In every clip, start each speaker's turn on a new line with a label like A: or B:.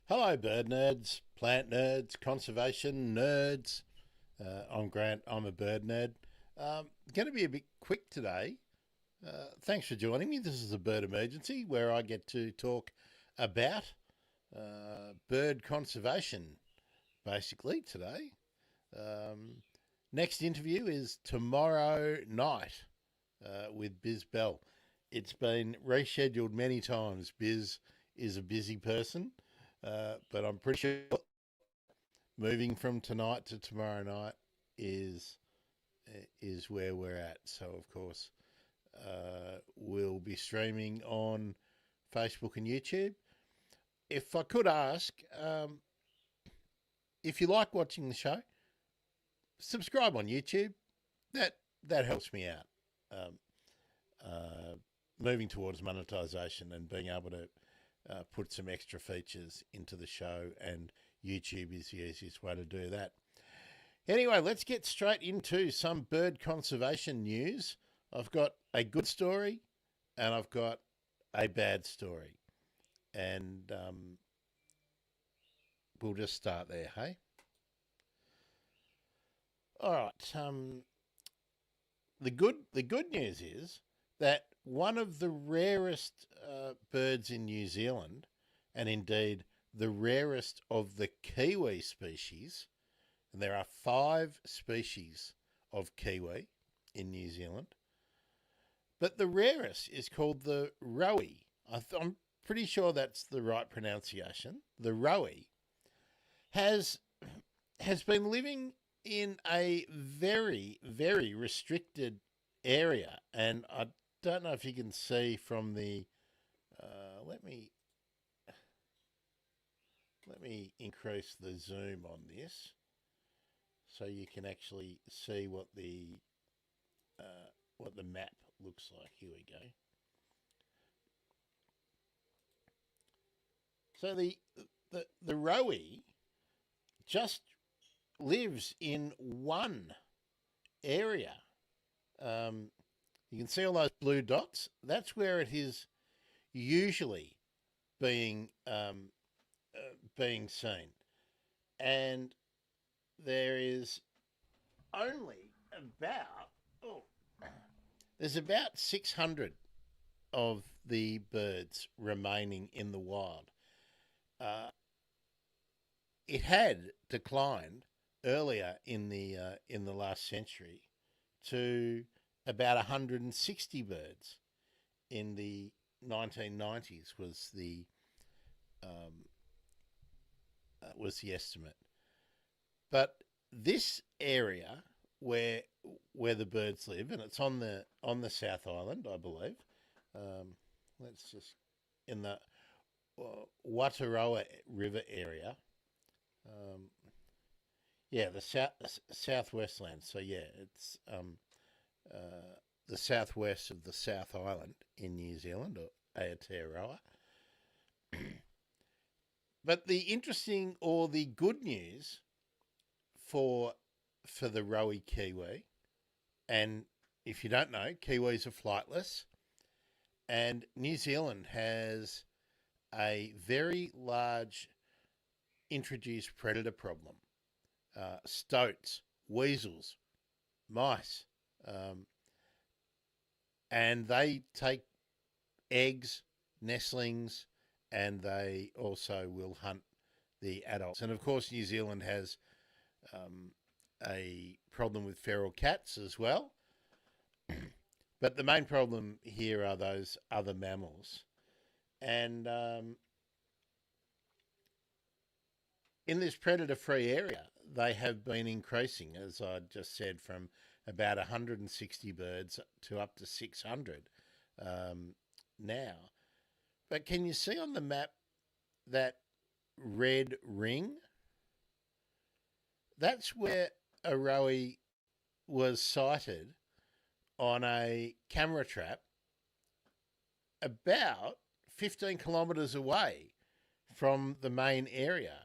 A: Hello, bird nerds, plant nerds, conservation nerds. I'm Grant. I'm a bird nerd. Going to be a bit quick today. Thanks for joining me. This is a bird emergency where I get to talk about bird conservation basically today. Um, Next interview is tomorrow night with Biz Bell. It's been rescheduled many times. Biz is a busy person, but I'm pretty sure moving from tonight to tomorrow night is is where we're at. So of course, we'll be streaming on Facebook and YouTube. If I could ask, if you like watching the show, subscribe on YouTube. That that helps me out. Um, uh, Moving towards monetization and being able to put some extra features into the show, and YouTube is the easiest way to do that. Anyway, let's get straight into some bird conservation news. I've got a good story and I've got a bad story, and we'll just start there. Hey, all right. The good news is that one of the rarest birds in New Zealand, and indeed the rarest of the kiwi species, and there are five species of kiwi in New Zealand, but the rarest is called the rowie. I'm pretty sure that's the right pronunciation. The rowie has has been living in a very restricted area, and I don't know if you can see from the. Let me increase the zoom on this so you can actually see what the map looks like. Here we go. So the rowie just lives in one area. Um, you can see all those blue dots. That's where it is usually being being seen, and there is only about oh, there's about 600 of the birds remaining in the wild. Uh, it had declined earlier in the last century to about 160 birds in the 1990s um, was the estimate. But this area where where the birds live, and it's on the South Island, I believe. Um, let's just in the Wataroa River area. Um, yeah, the southwest land. So yeah, it's the southwest of the South Island in New Zealand, or Aotearoa. But the interesting or the good news for for the rowie kiwi, and if you don't know, kiwis are flightless, and New Zealand has a very large introduced predator problem. Stoats, weasels, mice, um, and they take eggs, nestlings, and they also will hunt the adults. And of course, New Zealand has um, a problem with feral cats as well. But the main problem here are those other mammals. And in this predator free area, they have been increasing, as I just said, from about 160 birds to up to 600 now. But can you see on the map that red ring? That's where Aroe was sighted on a camera trap about 15 kilometres away from the main area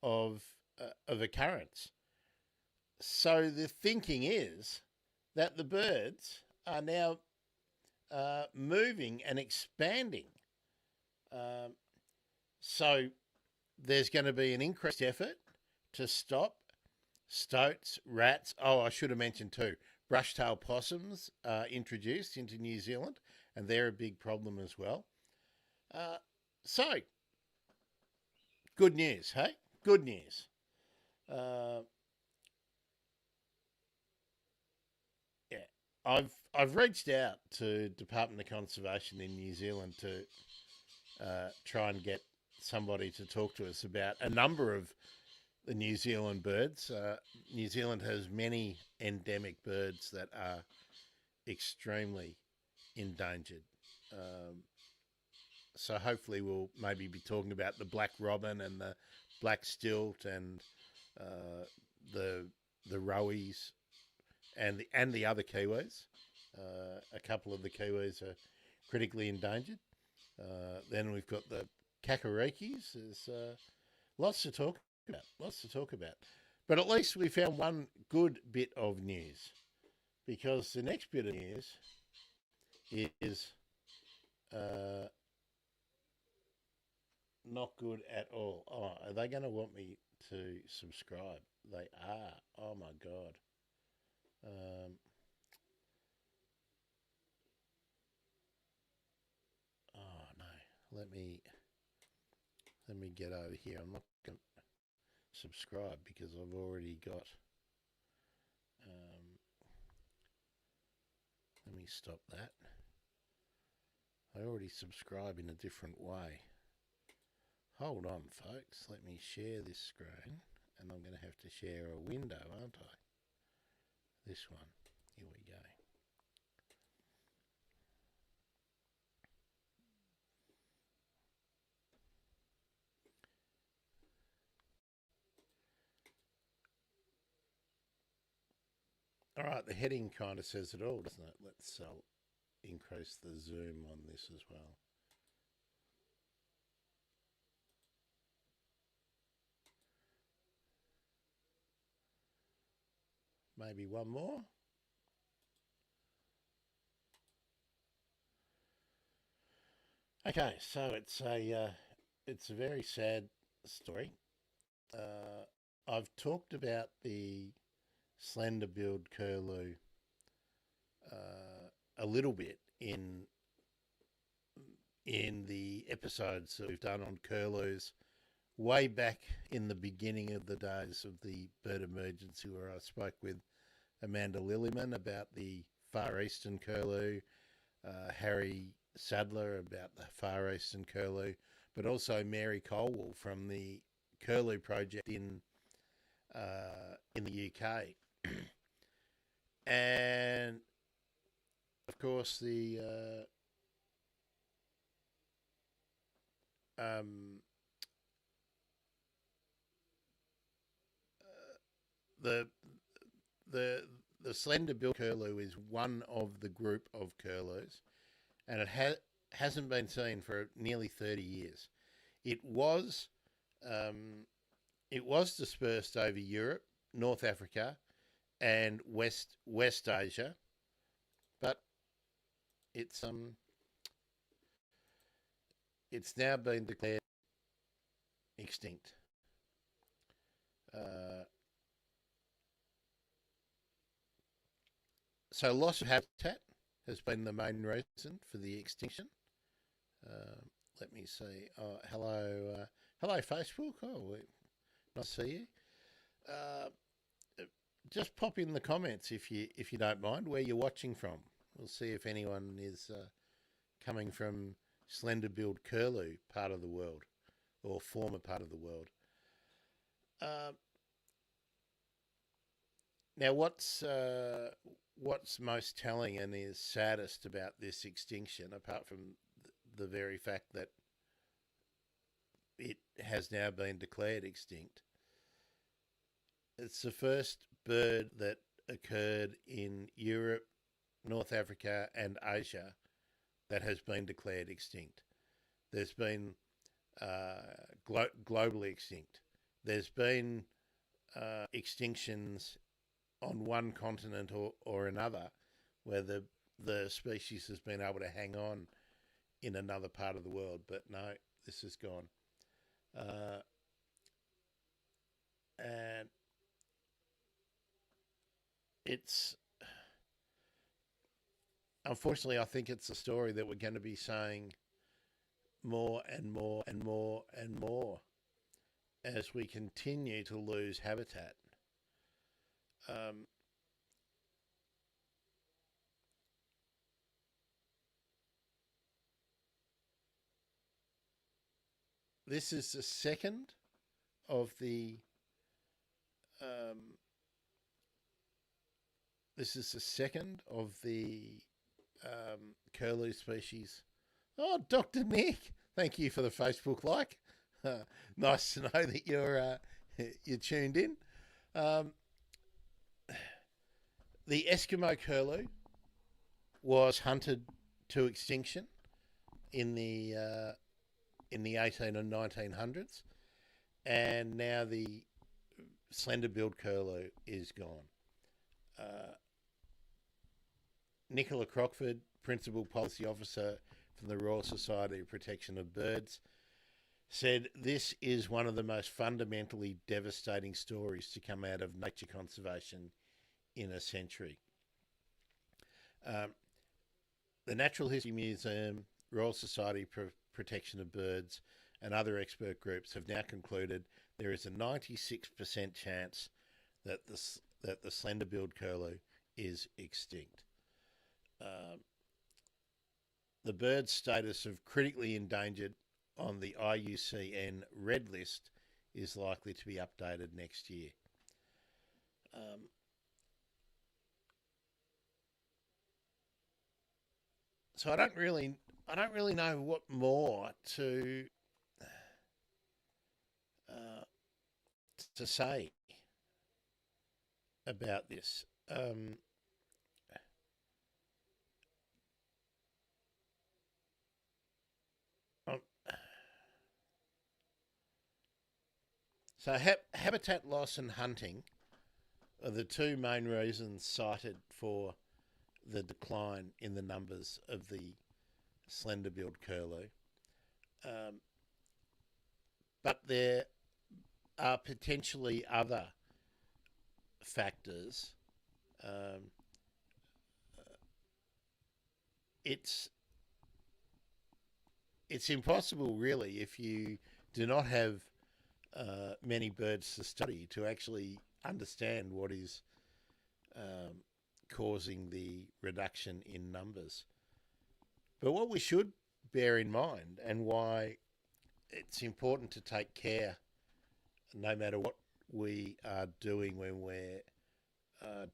A: of occurrence. So the thinking is that the birds are now moving and expanding. Um, so there's going to be an increased effort to stop stoats, rats. Oh, I should have mentioned too. Brush-tailed possums are introduced into New Zealand, and they're a big problem as well. Uh, so, good news, hey? Good news. Uh, yeah, I've reached out to Department of Conservation in New Zealand to try and get somebody to talk to us about a number of the New Zealand birds. New Zealand has many endemic birds that are extremely endangered. Um, so hopefully we'll maybe be talking about the black robin and the black stilt and uh, the the rowies and the other kiwis. A couple of the kiwis are critically endangered. Then we've got the kakarikis. There's lots to talk about. Lots to talk about. But at least we found one good bit of news, because the next bit of news is uh, not good at all. Oh, are they going to want me to subscribe? They are. Oh my god. Um, oh no. Let me get over here. I'm not going to subscribe because I've already got. Um, Let me stop that. I already subscribe in a different way. Hold on, folks. Let me share this screen, and I'm going to have to share a window, aren't I? This one. Here we go. All right, the heading kind of says it all, doesn't it? Let's increase the zoom on this as well. Maybe one more. Okay, so it's a very sad story. I've talked about the slender-billed curlew a little bit in the episodes that we've done on curlews way back in the beginning of the days of the bird emergency, where I spoke with Amanda Lillyman about the Far Eastern curlew, Harry Sadler about the Far Eastern curlew, but also Mary Colwell from the Curlew Project in the UK, and of course um, the the the slender bill curlew is one of the group of curlews, and hasn't been seen for nearly 30 years. It was um, it was dispersed over Europe, North Africa, and West Asia, but it's it's now been declared extinct. Uh, so loss of habitat has been the main reason for the extinction. Uh, Let me see. Hello, Facebook. Oh, nice to see you. Uh, just pop in the comments if you don't mind where you're watching from. We'll see if anyone is coming from slender-billed curlew part of the world or former part of the world. Uh, Now, what's most telling and is saddest about this extinction, apart from the very fact that it has now been declared extinct, it's the first bird that occurred in Europe, North Africa, and Asia that has been declared extinct. There's been globally extinct. There's been extinctions on one continent or another where the species has been able to hang on in another part of the world, but no, this is gone. And it's, unfortunately, I think it's a story that we're going to be saying more and more and more and more as we continue to lose habitat. Um, this is the second of the um, this is the second of the curlew species. Oh, Dr. Nick, thank you for the Facebook like. Nice to know that you're tuned in. Um, the Eskimo curlew was hunted to extinction in the 18 and 1900s, and now the slender-billed curlew is gone. Uh, Nicola Crockford, Principal Policy Officer from the Royal Society of Protection of Birds, said this is one of the most fundamentally devastating stories to come out of nature conservation in a century. Um, the Natural History Museum, Royal Society for Protection of Birds, and other expert groups have now concluded there is a 96% chance that the slender-billed curlew is extinct. The bird's status of critically endangered on the IUCN Red List is likely to be updated next year. So I don't really know what more uh, to say about this. Um, so habitat loss and hunting are the two main reasons cited for the decline in the numbers of the slender-billed curlew. Um, but there are potentially other factors. Um, it's it's impossible, really, if you do not have many birds to study, to actually understand what is um, causing the reduction in numbers. But what we should bear in mind, and why it's important to take care no matter what we are doing when we're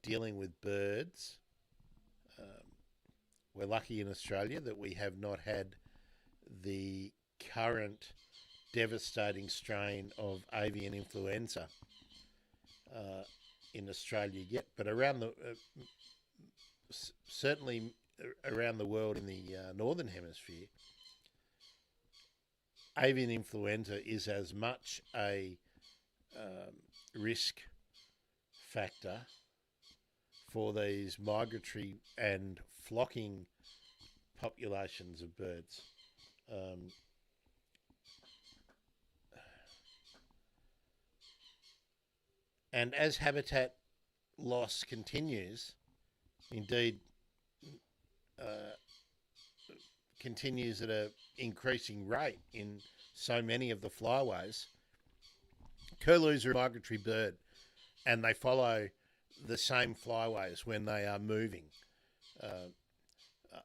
A: dealing with birds. Um, we're lucky in Australia that we have not had the current devastating strain of avian influenza uh, in Australia yet, but around the certainly around the world in the northern hemisphere, avian influenza is as much a risk factor for these migratory and flocking populations of birds. Um, and as habitat loss continues, indeed uh, continues at an increasing rate in so many of the flyways, curlews are a migratory bird and they follow the same flyways when they are moving uh,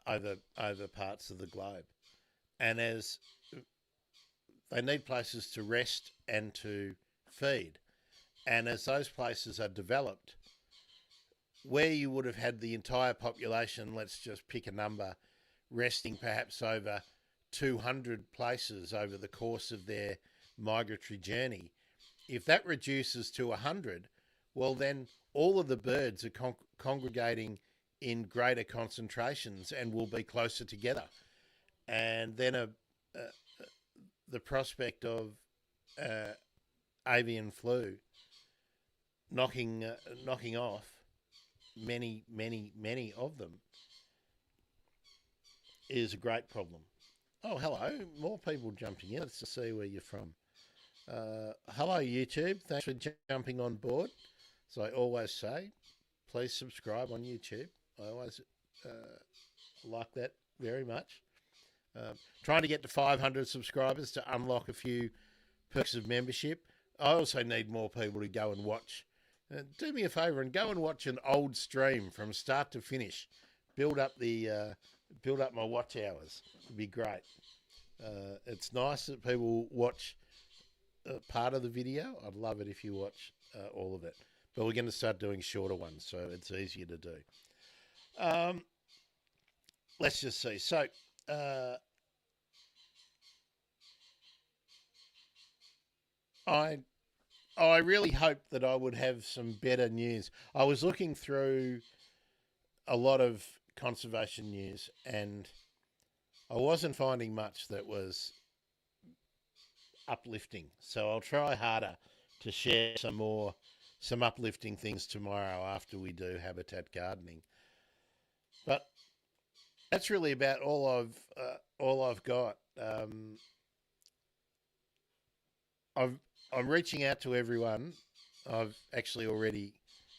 A: over parts of the globe. And as they need places to rest and to feed, and as those places are developed, where you would have had the entire population, let's just pick a number, resting perhaps over 200 places over the course of their migratory journey, if that reduces to 100, well, then all of the birds are congregating in greater concentrations and will be closer together. And then the prospect of avian flu knocking off many of them is a great problem. Oh, hello, more people jumping in. Let's just see where you're from. Hello, YouTube. Thanks for jumping on board. As I always say, please subscribe on YouTube. I always like that very much. Trying to get to 500 subscribers to unlock a few perks of membership. I also need more people to go and watch. Do me a favour and go and watch an old stream from start to finish. Build up my watch hours. It'd be great. It's nice that people watch part of the video. I'd love it if you watch all of it. But we're going to start doing shorter ones, so it's easier to do. Let's just see. So, I really hoped that I would have some better news. I was looking through a lot of conservation news, and I wasn't finding much that was uplifting. So I'll try harder to share some uplifting things tomorrow after we do habitat gardening. But that's really about all I've got. I'm reaching out to everyone. I've actually already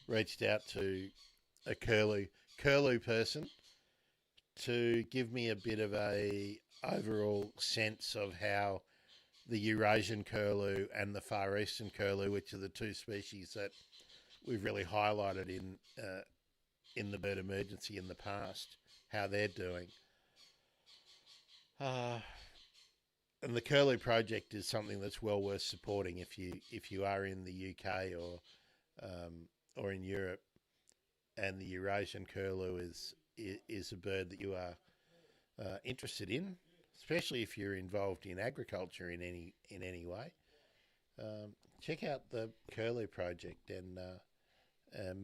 A: reached out to a curlew person to give me a bit of a overall sense of how the Eurasian curlew and the Far Eastern curlew, which are the two species that we've really highlighted in the bird emergency in the past, how they're doing. And the Curlew project is something that's well worth supporting if you are in the UK or in Europe, and the Eurasian curlew is a bird that you are interested in, especially if you're involved in agriculture in any way. Check out the Curlew project and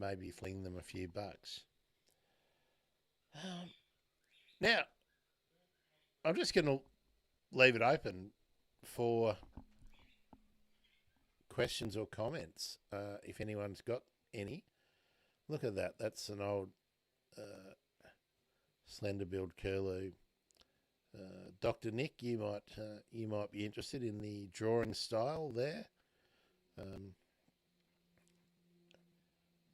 A: maybe fling them a few bucks. Now, I'm just going to leave it open for questions or comments if anyone's got any. Look at that. That's an old slender-billed curlew. Dr. Nick, you might be interested in the drawing style there.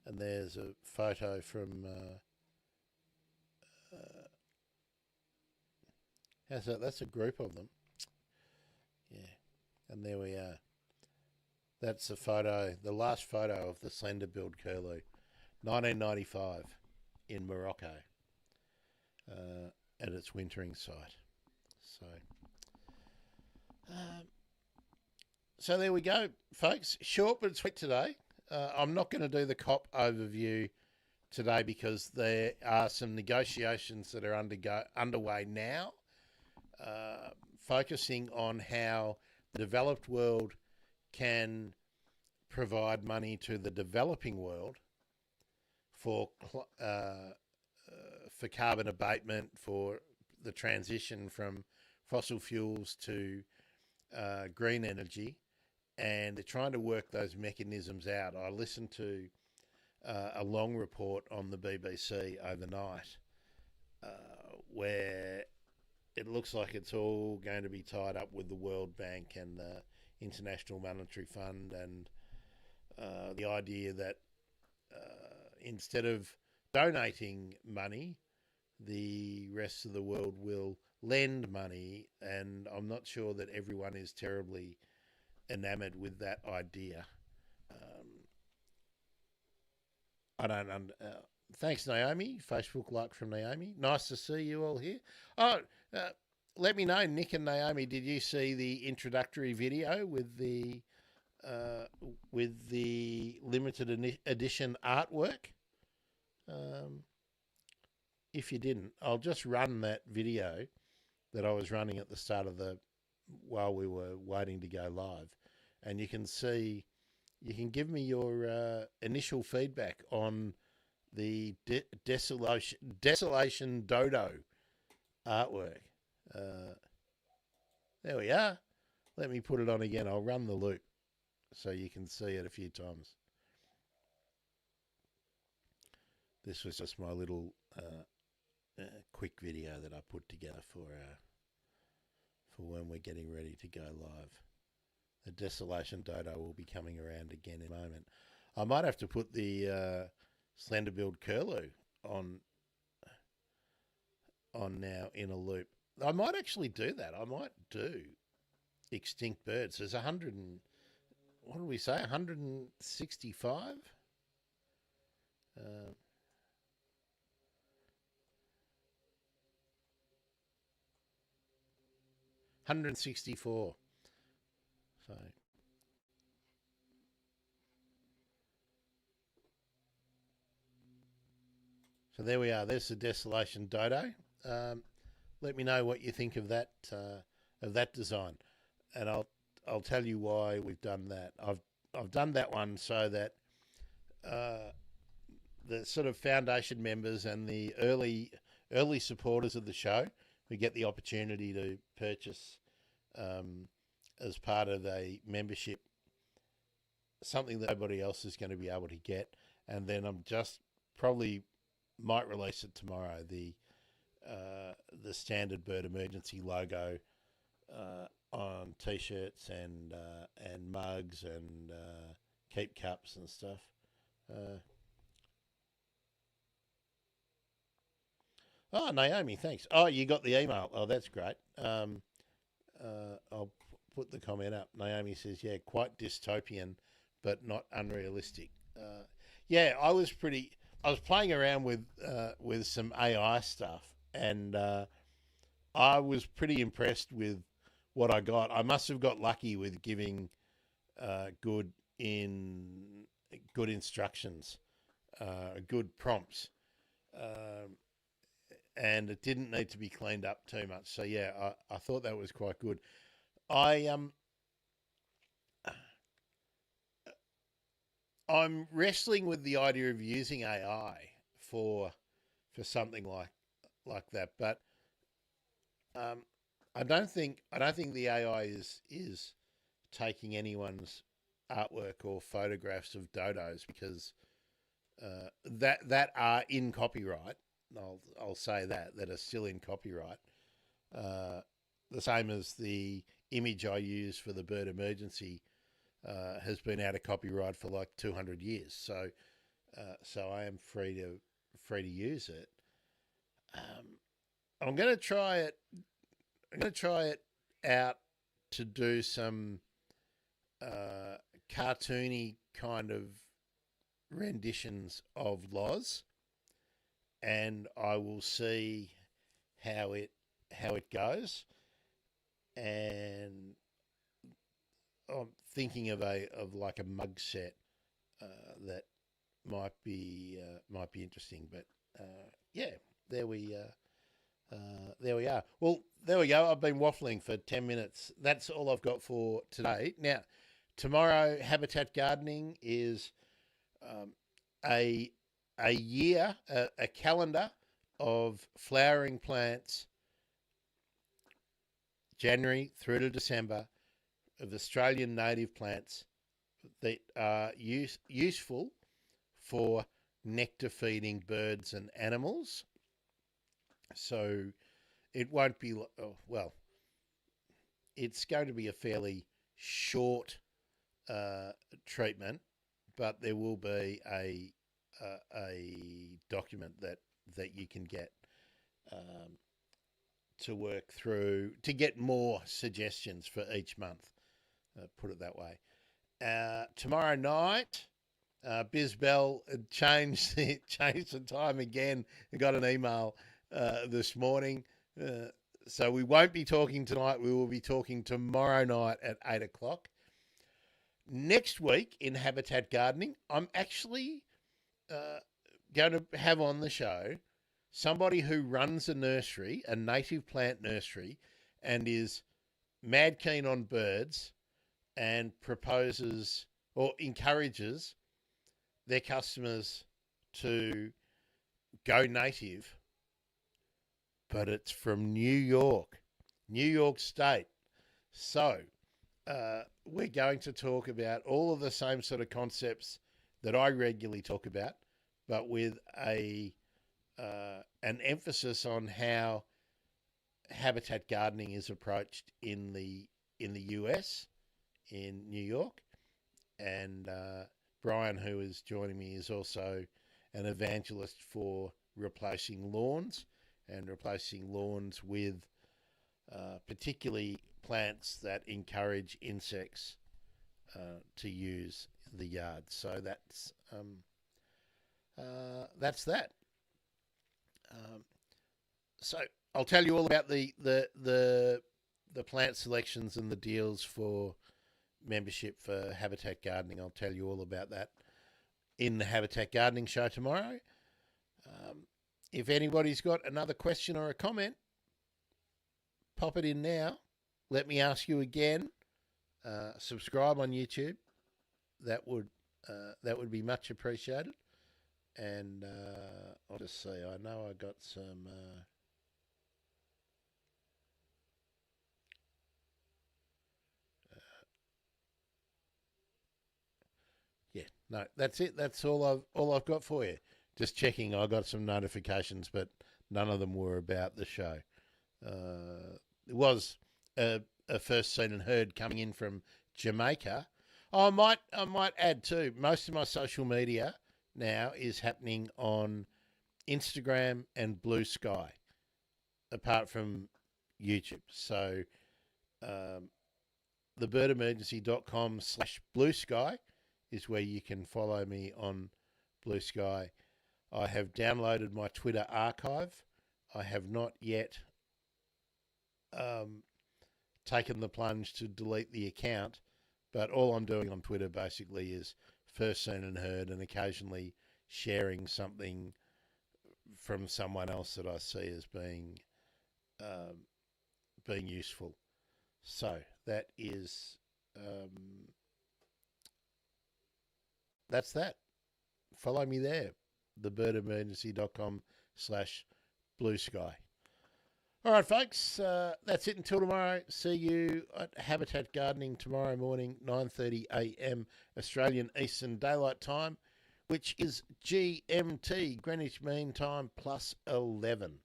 A: And there's a photo from how's that? That's a group of them. Yeah, and there we are. That's the last photo of the slender-billed curlew, 1995, in Morocco, at its wintering site. So there we go, folks. Short but sweet today. I'm not going to do the COP overview today because there are some negotiations that are underway now, focusing on how the developed world can provide money to the developing world for carbon abatement, for the transition from fossil fuels to green energy, and they're trying to work those mechanisms out. I listened to a long report on the BBC overnight where it looks like it's all going to be tied up with the World Bank and the International Monetary Fund, and the idea that instead of donating money, the rest of the world will lend money, and I'm not sure that everyone is terribly enamored with that idea. I don't. Thanks, Naomi. Facebook like from Naomi. Nice to see you all here. Oh, let me know, Nick and Naomi. Did you see the introductory video with the limited edition artwork? If you didn't, I'll just run that video that I was running at the start of while we were waiting to go live, and you can see. You can give me your initial feedback on the Desolation Dodo artwork. There we are. Let me put it on again. I'll run the loop so you can see it a few times. This was just my little quick video that I put together for when we're getting ready to go live. the desolation dodo will be coming around again in a moment. I might have to put the slender-billed curlew on now in a loop. I might actually do that. I might do extinct birds. There's 100 and what did we say? 165. 164. So there we are. There's the desolation dodo. Let me know what you think of that design, and I'll tell you why we've done that. I've done that one so that uh, the sort of foundation members and the early supporters of the show who get the opportunity to purchase as part of a membership something that nobody else is going to be able to get. And then I'm just probably might release it tomorrow. The standard bird emergency logo on t-shirts and mugs and keep cups and stuff. Oh, Naomi, thanks. Oh, you got the email. Oh, that's great. I'll put the comment up. Naomi says, yeah, quite dystopian, but not unrealistic. Yeah, I was playing around with some AI stuff, and I was pretty impressed with what I got. I must have got lucky with giving good instructions, good prompts, and it didn't need to be cleaned up too much. So yeah, I thought that was quite good. I'm wrestling with the idea of using AI for something like that, but um, I don't think the AI is taking anyone's artwork or photographs of dodos because that are in copyright. I'll say that are still in copyright. The same as the image I use for the bird emergency has been out of copyright for like 200 years. So I am free to use it. I'm going to try it. I'm going to try it out to do some cartoony kind of renditions of Loz, and I will see how it goes. And I'm thinking of like a mug set that might be interesting. But yeah, there we are. Well, there we go. I've been waffling for 10 minutes. That's all I've got for today. Now, tomorrow, Habitat Gardening is a year, a calendar of flowering plants, January through to December, of Australian native plants that are useful for nectar feeding birds and animals. So it won't be, well, it's going to be a fairly short treatment, but there will be a document that you can get to work through to get more suggestions for each month. Put it that way. Tomorrow night, Biz Bell changed the time again. I got an email this morning. So we won't be talking tonight. We will be talking tomorrow night at 8 o'clock. Next week in Habitat Gardening, I'm actually going to have on the show somebody who runs a nursery, a native plant nursery, and is mad keen on birds and proposes or encourages their customers to go native, but it's from New York State. So we're going to talk about all of the same sort of concepts that I regularly talk about, but with an emphasis on how habitat gardening is approached in the US, in New York. And Brian, who is joining me, is also an evangelist for replacing lawns and replacing lawns with particularly plants that encourage insects to use the yard. So that's that. Um, so I'll tell you all about the plant selections and the deals for membership for Habitat Gardening. I'll tell you all about that in the Habitat Gardening show tomorrow. If anybody's got another question or a comment, pop it in now. Let me ask you again. Subscribe on YouTube. That would be much appreciated. And I'll just say, I know I got some. Yeah, no, that's it. That's all I've got for you. Just checking. I got some notifications, but none of them were about the show. There was a first seen and heard coming in from Jamaica. Oh, I might add too. Most of my social media now is happening on Instagram and Blue Sky, apart from YouTube. So, thebirdemergency.com/blue sky is where you can follow me on Blue Sky. I have downloaded my Twitter archive. I have not yet taken the plunge to delete the account, but all I'm doing on Twitter basically is first seen and heard, and occasionally sharing something from someone else that I see as being useful. So that is that's that. Follow me there, thebirdemergency.com/blue sky. All right, folks, that's it until tomorrow. See you at Habitat Gardening tomorrow morning, 9:30 a.m. Australian Eastern Daylight Time, which is GMT, Greenwich Mean Time, plus 11.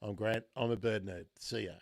A: I'm Grant. I'm a bird nerd. See ya.